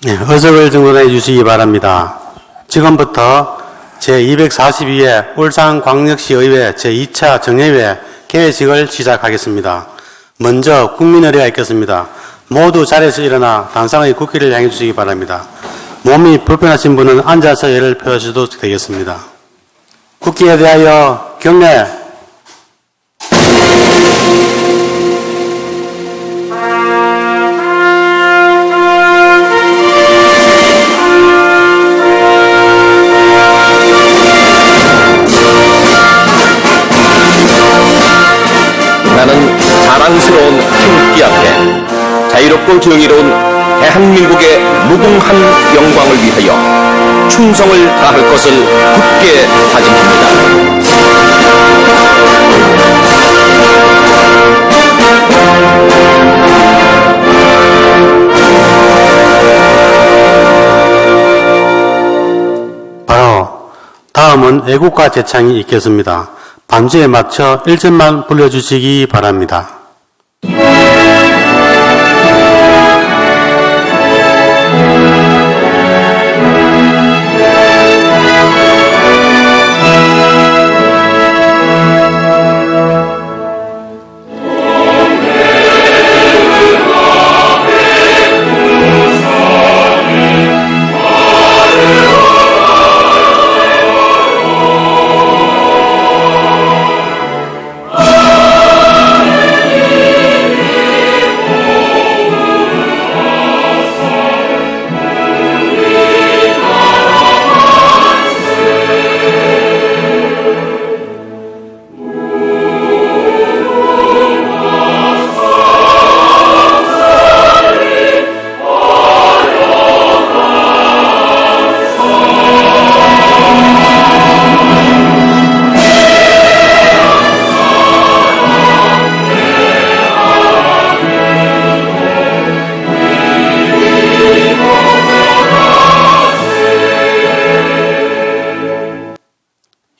네, 의석을 정돈해 주시기 바랍니다. 지금부터 제242회 울산광역시의회 제2차 정례회 개회식을 시작하겠습니다. 먼저 국민의례가 있겠습니다. 모두 자리에서 일어나 단상의 국기를 향해 주시기 바랍니다. 몸이 불편하신 분은 앉아서 예를 표하셔도 되겠습니다. 국기에 대하여 경례. 나는 자랑스러운 태극기 앞에 자유롭고 정의로운 대한민국의 무궁한 영광을 위하여 충성을 다할 것을 굳게 다짐합니다. 바로 다음은 애국가 제창이 있겠습니다. 반주에 맞춰 1절만 불러주시기 바랍니다.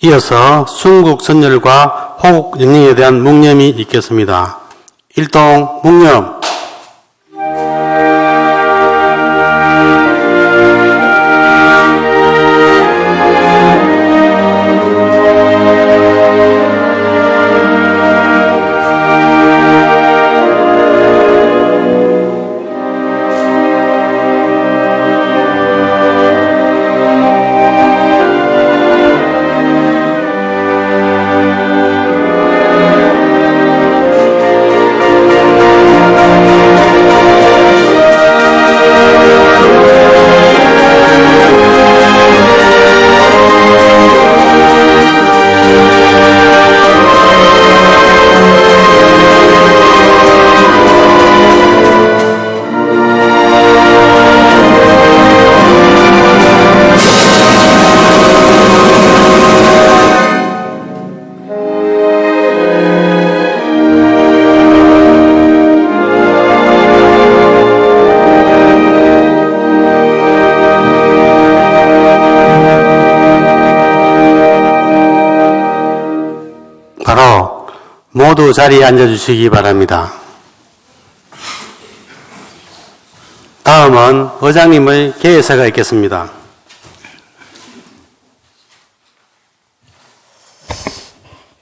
이어서 순국 선열과 호국 영령에 대한 묵념이 있겠습니다. 일동 묵념. 바로 모두 자리에 앉아주시기 바랍니다. 다음은 의장님의 개회사가 있겠습니다.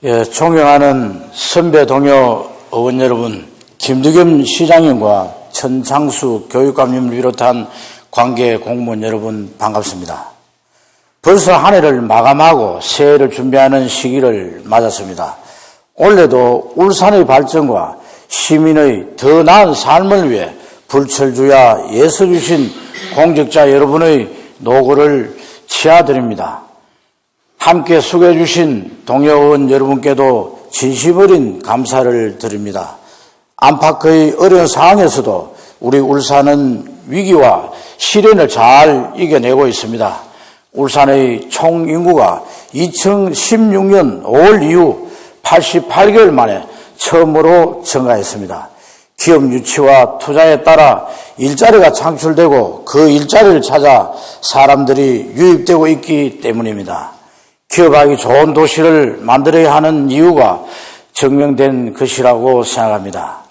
예, 존경하는 선배 동료 의원 여러분, 김두겸 시장님과 천창수 교육감님을 비롯한 관계 공무원 여러분 반갑습니다. 벌써 한 해를 마감하고 새해를 준비하는 시기를 맞았습니다. 올해도 울산의 발전과 시민의 더 나은 삶을 위해 불철주야 애써주신 공직자 여러분의 노고를 치아드립니다. 함께 수고해주신 동료 의원 여러분께도 진심 어린 감사를 드립니다. 안팎의 어려운 상황에서도 우리 울산은 위기와 시련을 잘 이겨내고 있습니다. 울산의 총 인구가 2016년 5월 이후 88개월 만에 처음으로 증가했습니다. 기업 유치와 투자에 따라 일자리가 창출되고 그 일자리를 찾아 사람들이 유입되고 있기 때문입니다. 기업하기 좋은 도시를 만들어야 하는 이유가 증명된 것이라고 생각합니다.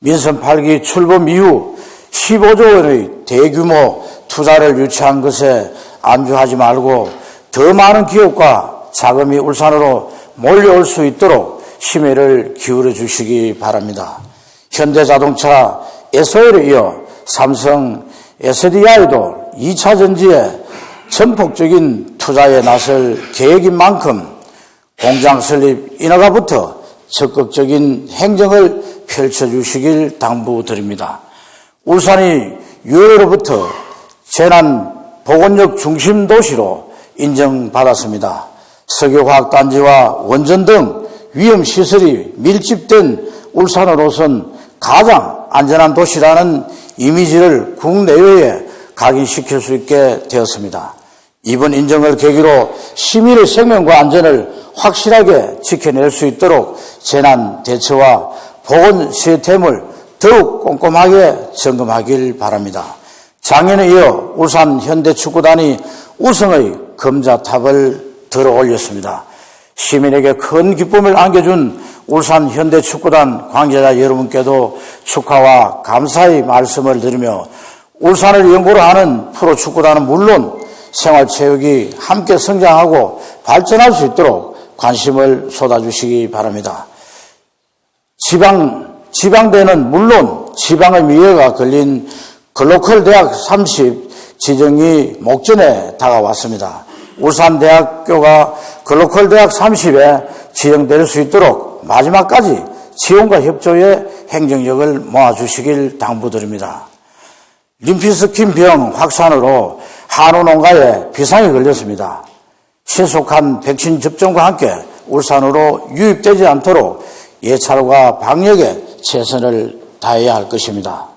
민선 8기 출범 이후 15조 원의 대규모 투자를 유치한 것에 안주하지 말고 더 많은 기업과 자금이 울산으로 몰려올 수 있도록 심혈을 기울여 주시기 바랍니다. 현대자동차 SOL에 이어 삼성 SDI도 2차 전지에 전폭적인 투자에 나설 계획인 만큼 공장 설립 인허가부터 적극적인 행정을 펼쳐주시길 당부드립니다. 울산이 유엔으로부터 재난보건력 중심 도시로 인정받았습니다. 석유화학단지와 원전 등 위험시설이 밀집된 울산으로선 가장 안전한 도시라는 이미지를 국내외에 각인시킬 수 있게 되었습니다. 이번 인정을 계기로 시민의 생명과 안전을 확실하게 지켜낼 수 있도록 재난 대처와 보건 시스템을 더욱 꼼꼼하게 점검하길 바랍니다. 작년에 이어 울산 현대축구단이 우승의 금자탑을 들어 올렸습니다. 시민에게 큰 기쁨을 안겨준 울산 현대축구단 관계자 여러분께도 축하와 감사의 말씀을 드리며 울산을 연고로 하는 프로축구단은 물론 생활체육이 함께 성장하고 발전할 수 있도록 관심을 쏟아주시기 바랍니다. 지방대는 물론 지방의 미래가 걸린 글로컬 대학 30 지정이 목전에 다가왔습니다. 울산대학교가 글로컬 대학 30에 지정될 수 있도록 마지막까지 지원과 협조의 행정력을 모아주시길 당부드립니다. 림피스킨병 확산으로 한우 농가에 비상이 걸렸습니다. 신속한 백신 접종과 함께 울산으로 유입되지 않도록 예찰과 방역에 최선을 다해야 할 것입니다.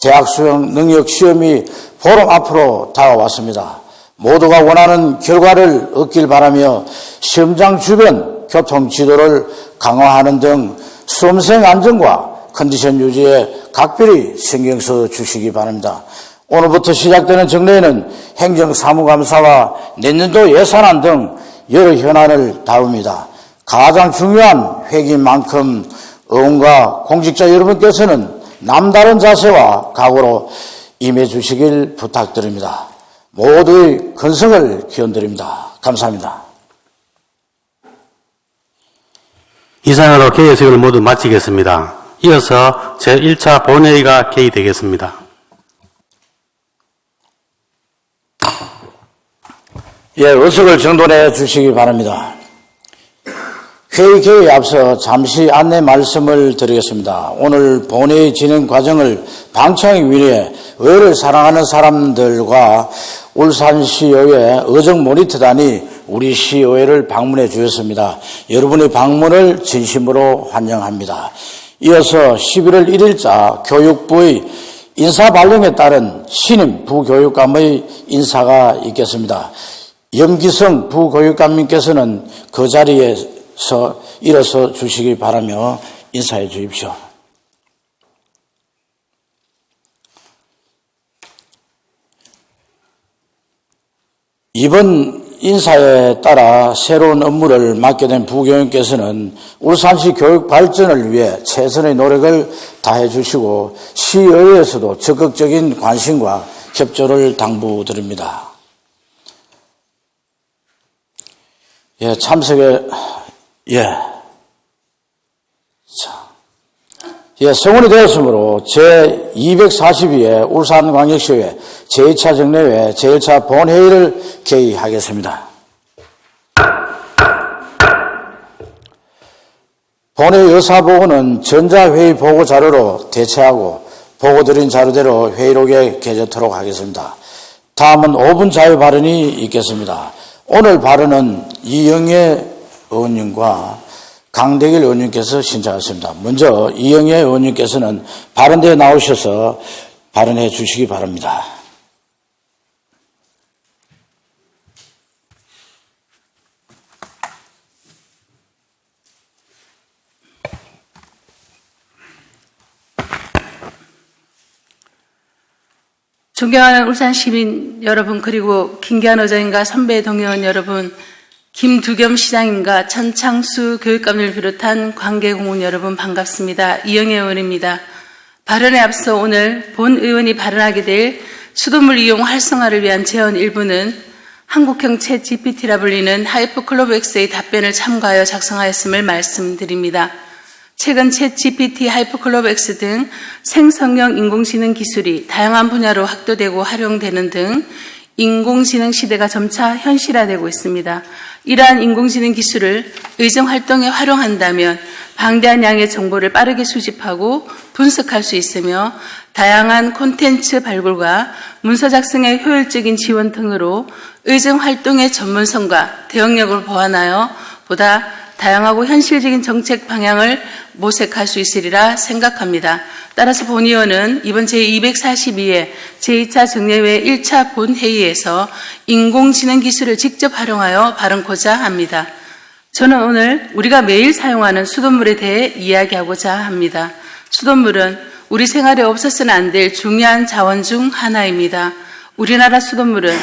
대학 수능 능력 시험이 보름 앞으로 다가왔습니다. 모두가 원하는 결과를 얻길 바라며 시험장 주변 교통 지도를 강화하는 등 수험생 안전과 컨디션 유지에 각별히 신경 써 주시기 바랍니다. 오늘부터 시작되는 정례에는 행정사무감사와 내년도 예산안 등 여러 현안을 다룹니다. 가장 중요한 회기인 만큼 의원과 공직자 여러분께서는 남다른 자세와 각오로 임해 주시길 부탁드립니다. 모두의 건성을 기원드립니다. 감사합니다. 이상으로 개회식을 모두 마치겠습니다. 이어서 제1차 본회의가 개의되겠습니다. 의석을 정돈해 주시기 바랍니다. 회의 개회에 앞서 잠시 안내 말씀을 드리겠습니다. 오늘 본회의 진행 과정을 방창하기 위해 의회를 사랑하는 사람들과 울산시의회 의정 모니터단이 우리 시의회를 방문해 주셨습니다. 여러분의 방문을 진심으로 환영합니다. 이어서 11월 1일자 교육부의 인사발령에 따른 신임 부교육감의 인사가 있겠습니다. 염기성 부교육감님께서는 그 자리에서 일어서 주시기 바라며 인사해 주십시오. 이번 인사에 따라 새로운 업무를 맡게 된 부교육께서는 울산시 교육 발전을 위해 최선의 노력을 다해 주시고 시의회에서도 적극적인 관심과 협조를 당부드립니다. 성원이 되었으므로 제242회 울산광역시의회 제2차 정례회 제1차 본회의를 개의하겠습니다. 본회의 의사보고는 전자회의 보고자료로 대체하고 보고드린 자료대로 회의록에 게재토록 하겠습니다. 다음은 5분 자유 발언이 있겠습니다. 오늘 발언은 이영애 의원님과 강대길 의원님께서 신청하셨습니다. 먼저 이영애 의원님께서는 발언대에 나오셔서 발언해 주시기 바랍니다. 존경하는 울산 시민 여러분, 그리고 김기한 의장님과 선배 동료원 여러분, 김두겸 시장님과 천창수 교육감을 비롯한 관계 공무원 여러분 반갑습니다. 이영애 의원입니다. 발언에 앞서 오늘 본 의원이 발언하게 될 수돗물 이용 활성화를 위한 제언 일부는 한국형 챗 GPT라 불리는 하이퍼클로브X의 답변을 참고하여 작성하였음을 말씀드립니다. 최근 챗 GPT, 하이퍼클로브X 등 생성형 인공지능 기술이 다양한 분야로 확대되고 활용되는 등 인공지능 시대가 점차 현실화되고 있습니다. 이러한 인공지능 기술을 의정활동에 활용한다면 방대한 양의 정보를 빠르게 수집하고 분석할 수 있으며 다양한 콘텐츠 발굴과 문서 작성의 효율적인 지원 등으로 의정활동의 전문성과 대응력을 보완하여 보다 다양하고 현실적인 정책 방향을 모색할 수 있으리라 생각합니다. 따라서 본 의원은 이번 제242회 제2차 정례회 1차 본회의에서 인공지능 기술을 직접 활용하여 발언코자 합니다. 저는 오늘 우리가 매일 사용하는 수돗물에 대해 이야기하고자 합니다. 수돗물은 우리 생활에 없어서는 안 될 중요한 자원 중 하나입니다. 우리나라 수돗물은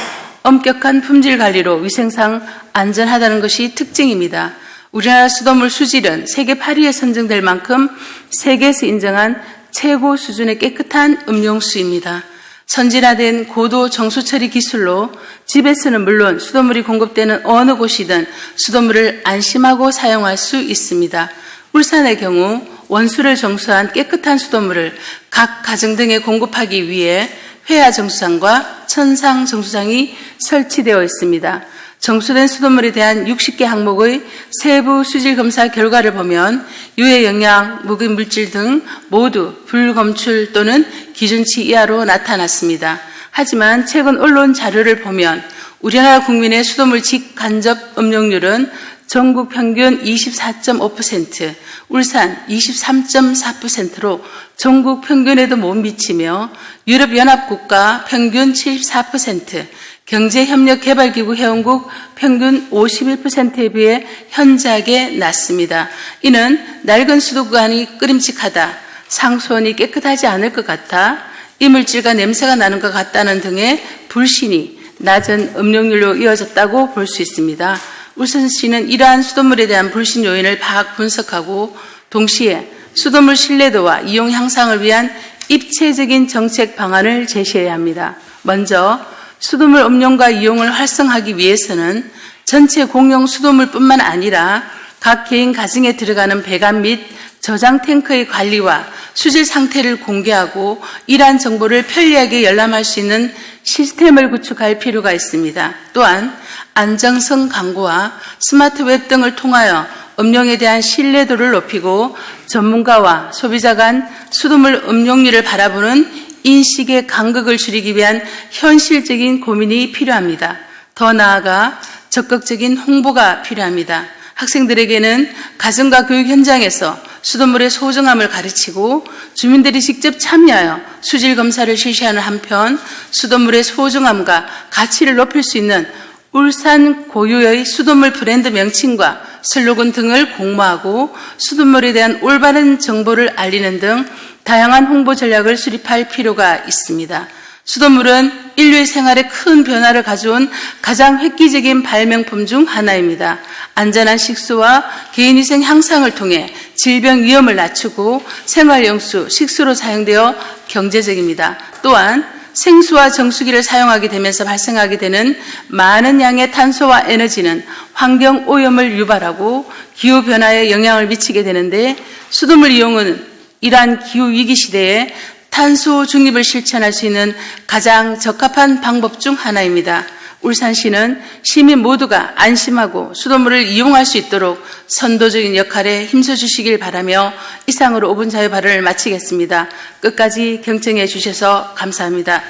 엄격한 품질 관리로 위생상 안전하다는 것이 특징입니다. 우리나라 수돗물 수질은 세계 8위에 선정될 만큼 세계에서 인정한 최고 수준의 깨끗한 음용수입니다. 선진화된 고도 정수 처리 기술로 집에서는 물론 수돗물이 공급되는 어느 곳이든 수돗물을 안심하고 사용할 수 있습니다. 울산의 경우 원수를 정수한 깨끗한 수돗물을 각 가정 등에 공급하기 위해 회화 정수장과 천상 정수장이 설치되어 있습니다. 정수된 수돗물에 대한 60개 항목의 세부 수질 검사 결과를 보면 유해 영양, 무기 물질 등 모두 불검출 또는 기준치 이하로 나타났습니다. 하지만 최근 언론 자료를 보면 우리나라 국민의 수돗물 직간접 음용률은 전국 평균 24.5%, 울산 23.4%로 전국 평균에도 못 미치며 유럽연합국가 평균 74%, 경제협력개발기구 회원국 평균 51%에 비해 현저하게 낮습니다. 이는 낡은 수도관이 끄림칙하다, 상수원이 깨끗하지 않을 것 같아, 이물질과 냄새가 나는 것 같다는 등의 불신이 낮은 음용률로 이어졌다고 볼 수 있습니다. 울산시는 이러한 수돗물에 대한 불신 요인을 파악 분석하고 동시에 수돗물 신뢰도와 이용 향상을 위한 입체적인 정책 방안을 제시해야 합니다. 먼저 수돗물 음용과 이용을 활성화하기 위해서는 전체 공용 수돗물뿐만 아니라 각 개인 가정에 들어가는 배관 및 저장 탱크의 관리와 수질 상태를 공개하고 이러한 정보를 편리하게 열람할 수 있는 시스템을 구축할 필요가 있습니다. 또한 안정성 강구와 스마트 웹 등을 통하여 음용에 대한 신뢰도를 높이고 전문가와 소비자 간 수돗물 음용률을 바라보는 인식의 간극을 줄이기 위한 현실적인 고민이 필요합니다. 더 나아가 적극적인 홍보가 필요합니다. 학생들에게는 가정과 교육 현장에서 수돗물의 소중함을 가르치고 주민들이 직접 참여하여 수질 검사를 실시하는 한편 수돗물의 소중함과 가치를 높일 수 있는 울산 고유의 수돗물 브랜드 명칭과 슬로건 등을 공모하고 수돗물에 대한 올바른 정보를 알리는 등 다양한 홍보 전략을 수립할 필요가 있습니다. 수돗물은 인류의 생활에 큰 변화를 가져온 가장 획기적인 발명품 중 하나입니다. 안전한 식수와 개인위생 향상을 통해 질병 위험을 낮추고 생활용수, 식수로 사용되어 경제적입니다. 또한 생수와 정수기를 사용하게 되면서 발생하게 되는 많은 양의 탄소와 에너지는 환경 오염을 유발하고 기후변화에 영향을 미치게 되는데 수돗물 이용은 이러한 기후위기 시대에 탄소 중립을 실천할 수 있는 가장 적합한 방법 중 하나입니다. 울산시는 시민 모두가 안심하고 수돗물을 이용할 수 있도록 선도적인 역할에 힘써주시길 바라며 이상으로 5분 자유 발언을 마치겠습니다. 끝까지 경청해 주셔서 감사합니다.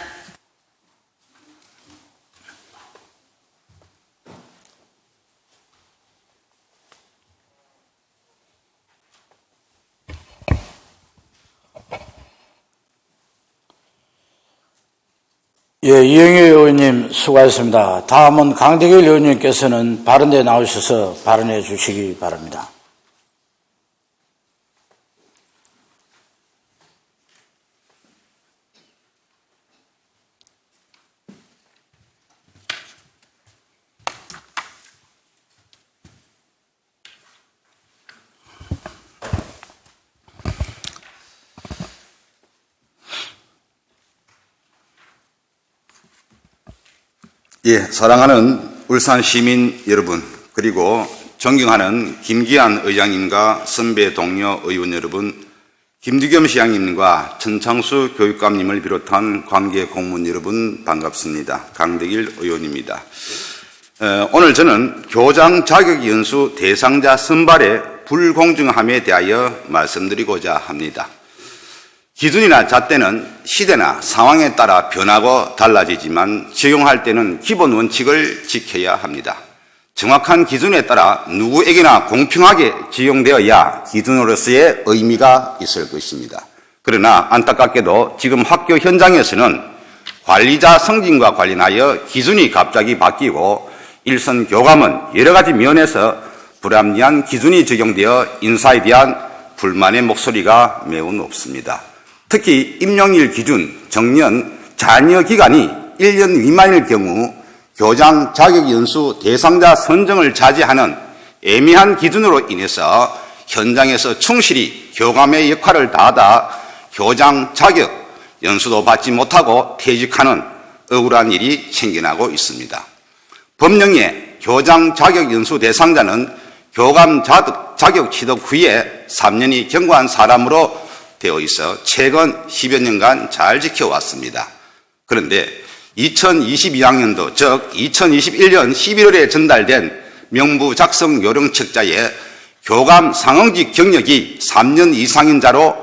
예, 이영희 의원님 수고하셨습니다. 다음은 강대길 의원님께서는 발언대에 나오셔서 발언해 주시기 바랍니다. 예, 사랑하는 울산 시민 여러분, 그리고 존경하는 김기한 의장님과 선배 동료 의원 여러분, 김두겸 시장님과 전창수 교육감님을 비롯한 관계 공무원 여러분 반갑습니다. 강대길 의원입니다. 오늘 저는 교장 자격 연수 대상자 선발의 불공정함에 대하여 말씀드리고자 합니다. 기준이나 잣대는 시대나 상황에 따라 변하고 달라지지만 적용할 때는 기본 원칙을 지켜야 합니다. 정확한 기준에 따라 누구에게나 공평하게 적용되어야 기준으로서의 의미가 있을 것입니다. 그러나 안타깝게도 지금 학교 현장에서는 관리자 승진과 관련하여 기준이 갑자기 바뀌고 일선 교감은 여러 가지 면에서 불합리한 기준이 적용되어 인사에 대한 불만의 목소리가 매우 높습니다. 특히 임용일 기준, 정년, 잔여 기간이 1년 미만일 경우 교장 자격 연수 대상자 선정을 자제하는 애매한 기준으로 인해서 현장에서 충실히 교감의 역할을 다하다 교장 자격 연수도 받지 못하고 퇴직하는 억울한 일이 생겨나고 있습니다. 법령에 교장 자격 연수 대상자는 교감 자격 취득 후에 3년이 경과한 사람으로 되어 있어 최근 10여 년간 잘 지켜왔습니다. 그런데 2022학년도 즉 2021년 11월에 전달된 명부 작성 요령책자에 교감 상응직 경력이 3년 이상인 자로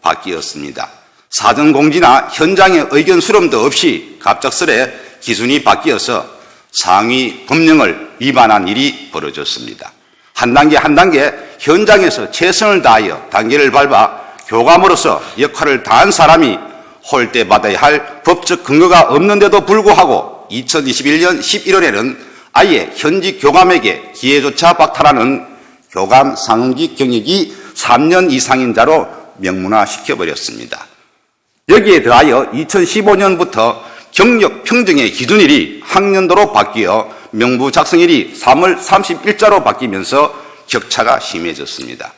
바뀌었습니다. 사전 공지나 현장의 의견 수렴도 없이 갑작스레 기준이 바뀌어서 상위 법령을 위반한 일이 벌어졌습니다. 한 단계 한 단계 현장에서 최선을 다하여 단계를 밟아 교감으로서 역할을 다한 사람이 홀대받아야 할 법적 근거가 없는데도 불구하고 2021년 11월에는 아예 현직 교감에게 기회조차 박탈하는 교감 상응직 경력이 3년 이상인 자로 명문화시켜버렸습니다. 여기에 더하여 2015년부터 경력 평정의 기준일이 학년도로 바뀌어 명부 작성일이 3월 30일자로 바뀌면서 격차가 심해졌습니다.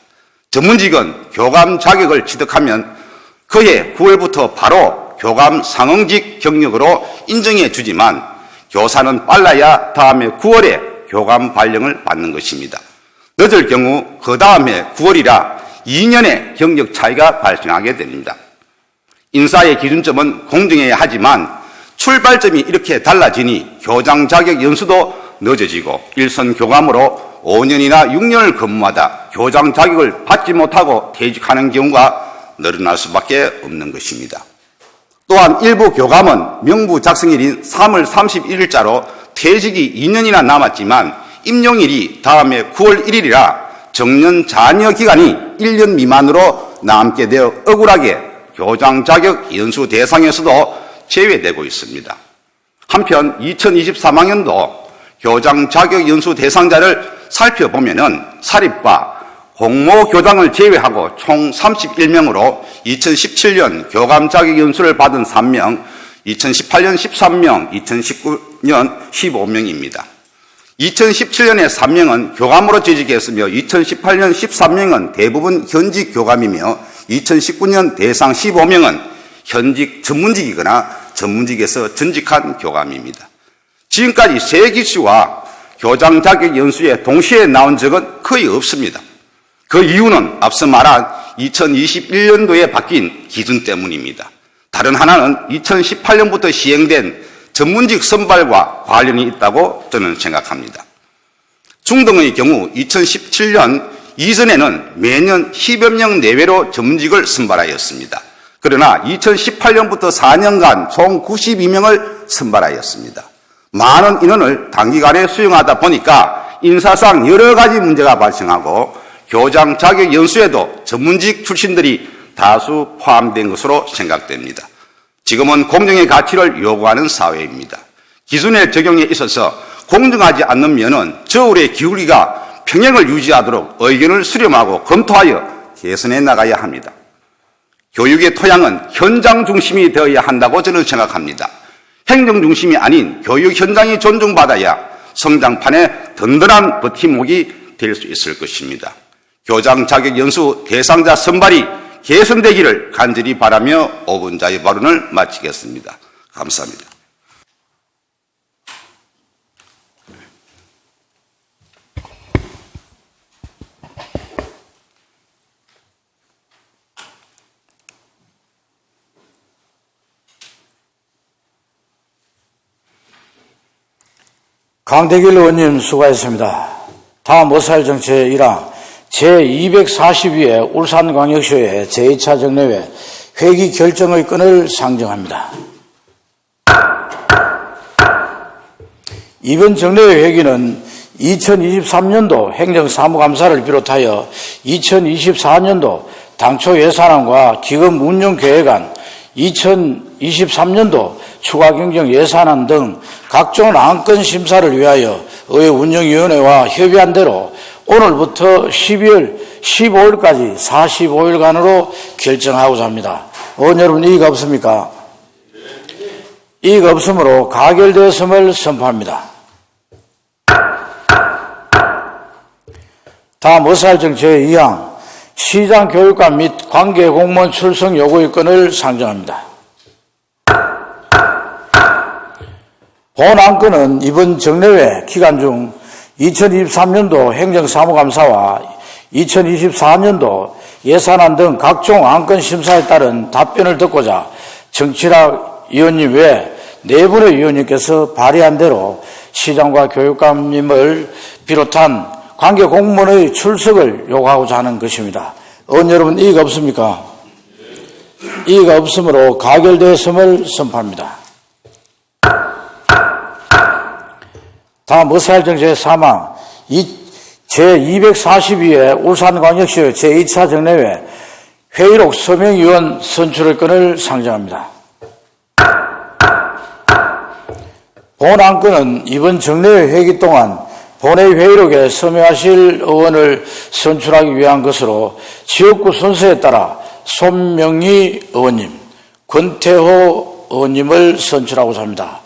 전문직은 교감 자격을 취득하면 그해 9월부터 바로 교감 상응직 경력으로 인정해 주지만 교사는 빨라야 다음해 9월에 교감 발령을 받는 것입니다. 늦을 경우 그 다음해 9월이라 2년의 경력 차이가 발생하게 됩니다. 인사의 기준점은 공정해야 하지만 출발점이 이렇게 달라지니 교장 자격 연수도 늦어지고 일선 교감으로 5년이나 6년을 근무하다 교장 자격을 받지 못하고 퇴직하는 경우가 늘어날 수밖에 없는 것입니다. 또한 일부 교감은 명부 작성일인 3월 31일자로 퇴직이 2년이나 남았지만 임용일이 다음해 9월 1일이라 정년 잔여 기간이 1년 미만으로 남게 되어 억울하게 교장 자격 연수 대상에서도 제외되고 있습니다. 한편 2023학년도 교장 자격 연수 대상자를 살펴보면은 사립과 공모 교장을 제외하고 총 31명으로 2017년 교감 자격 연수를 받은 3명, 2018년 13명, 2019년 15명입니다. 2017년에 3명은 교감으로 재직했으며 2018년 13명은 대부분 현직 교감이며 2019년 대상 15명은 현직 전문직이거나 전문직에서 전직한 교감입니다. 지금까지 세 기수와 교장 자격 연수에 동시에 나온 적은 거의 없습니다. 그 이유는 앞서 말한 2021년도에 바뀐 기준 때문입니다. 다른 하나는 2018년부터 시행된 전문직 선발과 관련이 있다고 저는 생각합니다. 중등의 경우 2017년 이전에는 매년 10여 명 내외로 전문직을 선발하였습니다. 그러나 2018년부터 4년간 총 92명을 선발하였습니다. 많은 인원을 단기간에 수용하다 보니까 인사상 여러 가지 문제가 발생하고 교장 자격 연수에도 전문직 출신들이 다수 포함된 것으로 생각됩니다. 지금은 공정의 가치를 요구하는 사회입니다. 기준의 적용에 있어서 공정하지 않는 면은 저울의 기울기가 평행을 유지하도록 의견을 수렴하고 검토하여 개선해 나가야 합니다. 교육의 토양은 현장 중심이 되어야 한다고 저는 생각합니다. 행정 중심이 아닌 교육 현장이 존중받아야 성장판에 든든한 버팀목이 될 수 있을 것입니다. 교장 자격 연수 대상자 선발이 개선되기를 간절히 바라며 5분 자유 발언을 마치겠습니다. 감사합니다. 강대길 의원님 수고하셨습니다. 다음 의사일정제 1항 제242회 울산광역시의 제2차 정례회 회기 결정의 건을 상정합니다. 이번 정례회 회기는 2023년도 행정사무감사를 비롯하여 2024년도 당초 예산안과 기금 운영계획안, 2023년도 추가경정 예산안 등 각종 안건 심사를 위하여 의회 운영위원회와 협의한 대로 오늘부터 12월 15일까지 45일간으로 결정하고자 합니다. 의원 여러분, 이의가 없습니까? 이의가 없으므로 가결되었음을 선포합니다. 다음 의사일정 제2항 시장교육감 및 관계공무원 출석 요구의 건을 상정합니다. 본 안건은 이번 정례회 기간 중 2023년도 행정사무감사와 2024년도 예산안 등 각종 안건 심사에 따른 답변을 듣고자 정치락 위원님 외 4분의 위원님께서 발의한 대로 시장과 교육감님을 비롯한 관계 공무원의 출석을 요구하고자 하는 것입니다. 의원 여러분, 이의가 없습니까? 이의가 없으므로 가결되었음을 선포합니다. 다음 의사일정 제3항 제242회 울산광역시 제2차 정례회 회의록 서명위원 선출의 건을 상정합니다. 본 안건은 이번 정례회 회기 동안 본회의 회의록에 서명하실 의원을 선출하기 위한 것으로 지역구 순서에 따라 손명희 의원님, 권태호 의원님을 선출하고자 합니다.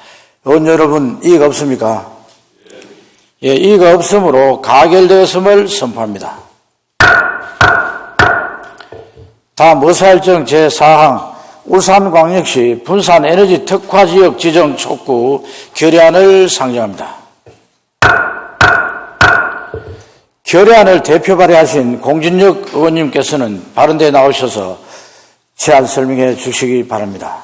의원 여러분, 이의가 없습니까? 예, 이의가 없으므로 가결되었음을 선포합니다. 다음 의사일정 제4항 울산광역시 분산에너지 특화지역 지정 촉구 결의안을 상정합니다. 결의안을 대표 발의하신 공진혁 의원님께서는 발언대에 나오셔서 제안 설명해 주시기 바랍니다.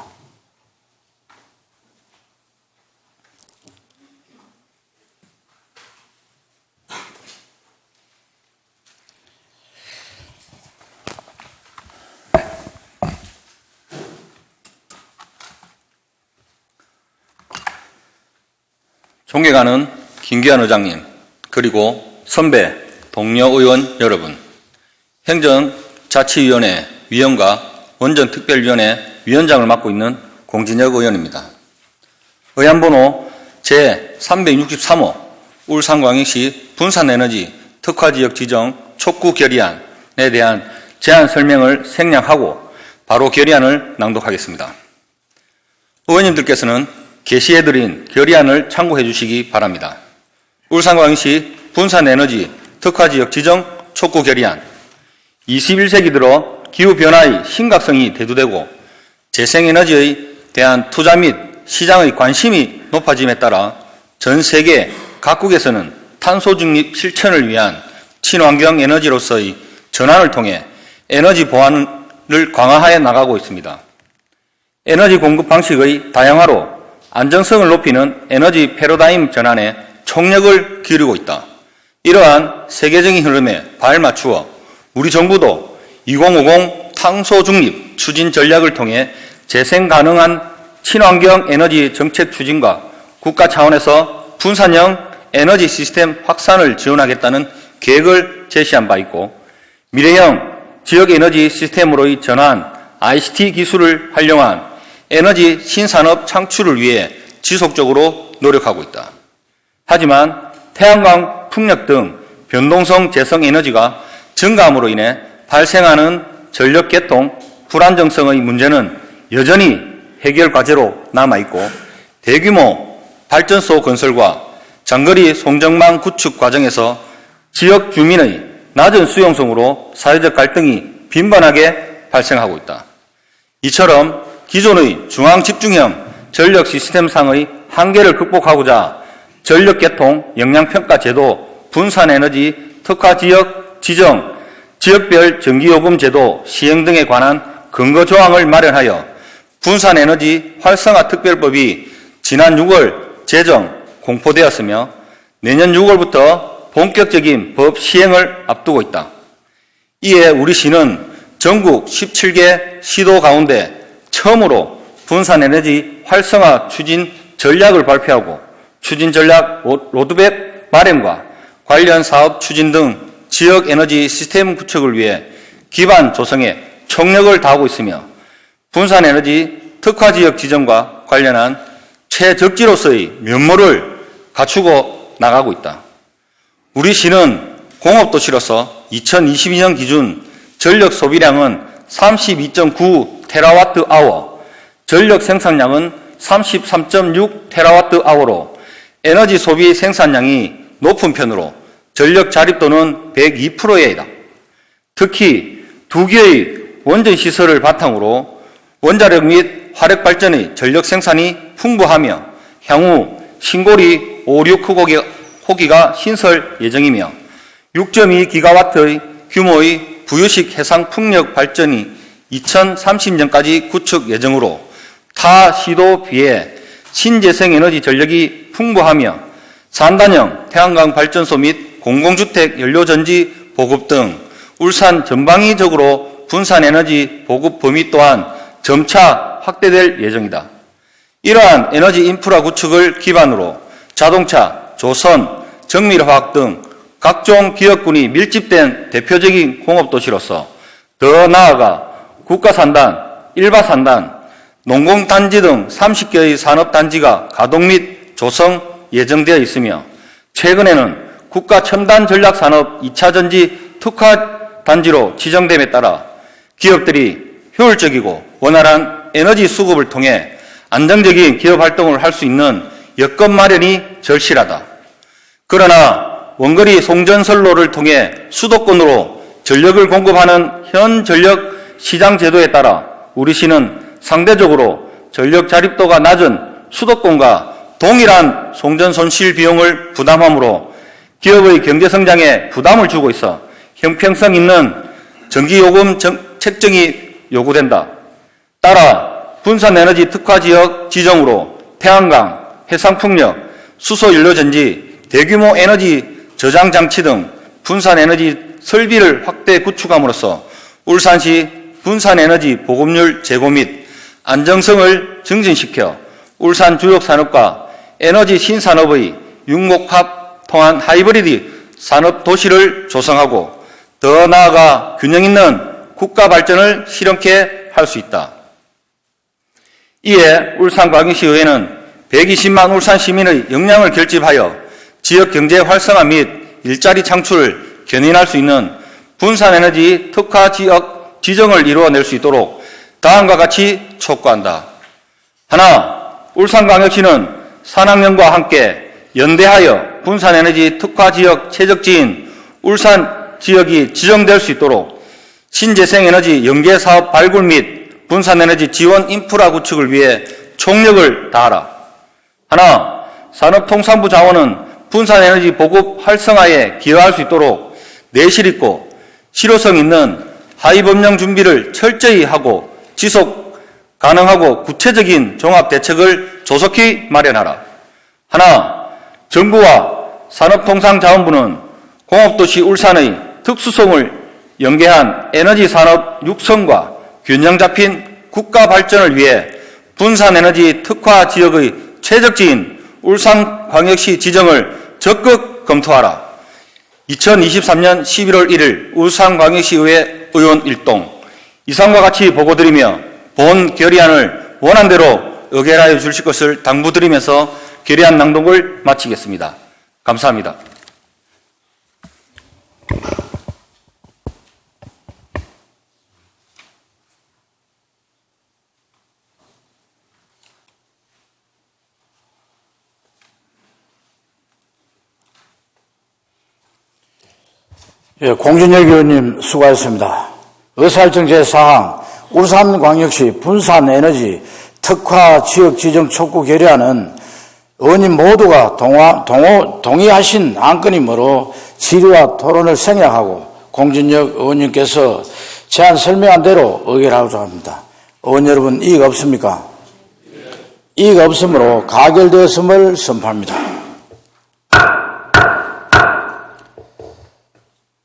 존경하는 김기한 의장님, 그리고 선배, 동료 의원 여러분, 행정자치위원회 위원과 원전특별위원회 위원장을 맡고 있는 공진혁 의원입니다. 의안번호 제363호 울산광역시 분산에너지 특화지역 지정 촉구 결의안에 대한 제안 설명을 생략하고 바로 결의안을 낭독하겠습니다. 의원님들께서는 게시해드린 결의안을 참고해 주시기 바랍니다. 울산광역시 분산에너지 특화지역 지정 촉구 결의안. 21세기 들어 기후변화의 심각성이 대두되고 재생에너지에 대한 투자 및 시장의 관심이 높아짐에 따라 전 세계 각국에서는 탄소 중립 실천을 위한 친환경 에너지로서의 전환을 통해 에너지 보안을 강화해 나가고 있습니다. 에너지 공급 방식의 다양화로 안정성을 높이는 에너지 패러다임 전환에 총력을 기울이고 있다. 이러한 세계적인 흐름에 발맞추어 우리 정부도 2050 탄소 중립 추진 전략을 통해 재생 가능한 친환경 에너지 정책 추진과 국가 차원에서 분산형 에너지 시스템 확산을 지원하겠다는 계획을 제시한 바 있고, 미래형 지역 에너지 시스템으로의 전환, ICT 기술을 활용한 에너지 신산업 창출을 위해 지속적으로 노력하고 있다. 하지만 태양광, 풍력 등 변동성 재생 에너지가 증가함으로 인해 발생하는 전력 개통 불안정성의 문제는 여전히 해결 과제로 남아있고, 대규모 발전소 건설과 장거리 송전망 구축 과정에서 지역 주민의 낮은 수용성으로 사회적 갈등이 빈번하게 발생하고 있다. 이처럼 기존의 중앙집중형 전력 시스템상의 한계를 극복하고자 전력개통 영향평가제도 분산에너지 특화지역 지정, 지역별 전기요금 제도 시행 등에 관한 근거조항을 마련하여 분산에너지 활성화 특별법이 지난 6월 제정 공포되었으며 내년 6월부터 본격적인 법 시행을 앞두고 있다. 이에 우리 시는 전국 17개 시도 가운데 처음으로 분산에너지 활성화 추진 전략을 발표하고 추진 전략 로드맵 마련과 관련 사업 추진 등 지역 에너지 시스템 구축을 위해 기반 조성에 총력을 다하고 있으며 분산에너지 특화지역 지정과 관련한 최적지로서의 면모를 갖추고 나가고 있다. 우리 시는 공업도시로서 2022년 기준 전력 소비량은 32.9TWh, 전력 생산량은 33.6TWh로 에너지 소비 생산량이 높은 편으로 전력 자립도는 102%에 이다. 특히 두 개의 원전 시설을 바탕으로 원자력 및 화력 발전의 전력 생산이 풍부하며 향후 신고리 5, 6호기가 신설 예정이며 6.2GW의 규모의 부유식 해상 풍력 발전이 2030년까지 구축 예정으로 타 시도 비해 신재생 에너지 전력이 풍부하며 산단형 태양광 발전소 및 공공주택 연료전지 보급 등 울산 전방위적으로 분산에너지 보급 범위 또한 점차 확대될 예정이다. 이러한 에너지 인프라 구축을 기반으로 자동차, 조선, 정밀화학 등 각종 기업군이 밀집된 대표적인 공업도시로서 더 나아가 국가산단, 일바산단, 농공단지 등 30개의 산업단지가 가동 및 조성 예정되어 있으며 최근에는 국가첨단전략산업 2차전지 특화단지로 지정됨에 따라 기업들이 효율적이고 원활한 에너지 수급을 통해 안정적인 기업 활동을 할 수 있는 여건 마련이 절실하다. 그러나 원거리 송전선로를 통해 수도권으로 전력을 공급하는 현 전력 시장 제도에 따라 우리 시는 상대적으로 전력 자립도가 낮은 수도권과 동일한 송전 손실 비용을 부담하므로 기업의 경제 성장에 부담을 주고 있어 형평성 있는 전기요금 책정이 요구된다. 따라 분산에너지 특화지역 지정으로 태양광, 해상풍력, 수소연료전지, 대규모 에너지 저장장치 등 분산에너지 설비를 확대 구축함으로써 울산시 분산에너지 보급률 제고 및 안정성을 증진시켜 울산 주력산업과 에너지 신산업의 융목합 통한 하이브리드 산업도시를 조성하고 더 나아가 균형 있는 국가 발전을 실현케 할 수 있다. 이에 울산광역시의회는 120만 울산 시민의 역량을 결집하여 지역 경제 활성화 및 일자리 창출을 견인할 수 있는 분산에너지 특화 지역 지정을 이루어낼 수 있도록 다음과 같이 촉구한다. 하나, 울산광역시는 산학연과 함께 연대하여 분산에너지 특화 지역 최적지인 울산 지역이 지정될 수 있도록 신재생에너지 연계사업 발굴 및 분산에너지 지원 인프라 구축을 위해 총력을 다하라. 하나, 산업통상부 자원은 분산에너지 보급 활성화에 기여할 수 있도록 내실 있고 실효성 있는 하위법령 준비를 철저히 하고 지속 가능하고 구체적인 종합대책을 조속히 마련하라. 하나, 정부와 산업통상자원부는 공업도시 울산의 특수성을 연계한 에너지 산업 육성과 균형 잡힌 국가 발전을 위해 분산에너지 특화 지역의 최적지인 울산광역시 지정을 적극 검토하라. 2023년 11월 1일 울산광역시의회 의원 일동 이상과 같이 보고드리며 본 결의안을 원안대로 의결하여 주실 것을 당부드리면서 결의안 낭독을 마치겠습니다. 감사합니다. 예, 공준혁 의원님 수고하셨습니다. 의사일정 제4항 울산광역시 분산에너지 특화 지역 지정 촉구 결의안은 의원님 모두가 동의하신 안건이므로 질의와 토론을 생략하고 공준혁 의원님께서 제안 설명한 대로 의결하고자 합니다. 의원 여러분, 이의가 없습니까? 이의가 없으므로 가결되었음을 선포합니다.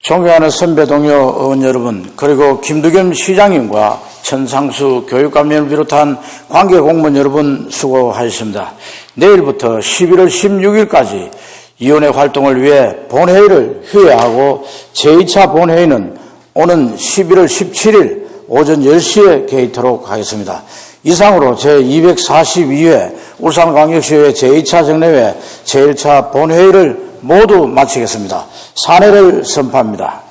존경하는 선배 동료 의원 여러분, 그리고 김두겸 시장님과 천상수 교육감님을 비롯한 관계 공무원 여러분 수고하셨습니다. 내일부터 11월 16일까지 위원회 활동을 위해 본회의를 휴회하고 제2차 본회의는 오는 11월 17일 오전 10시에 개의토록 하겠습니다. 이상으로 제242회 울산광역시의회 제2차 정례회 제1차 본회의를 모두 마치겠습니다. 사례를 선포합니다.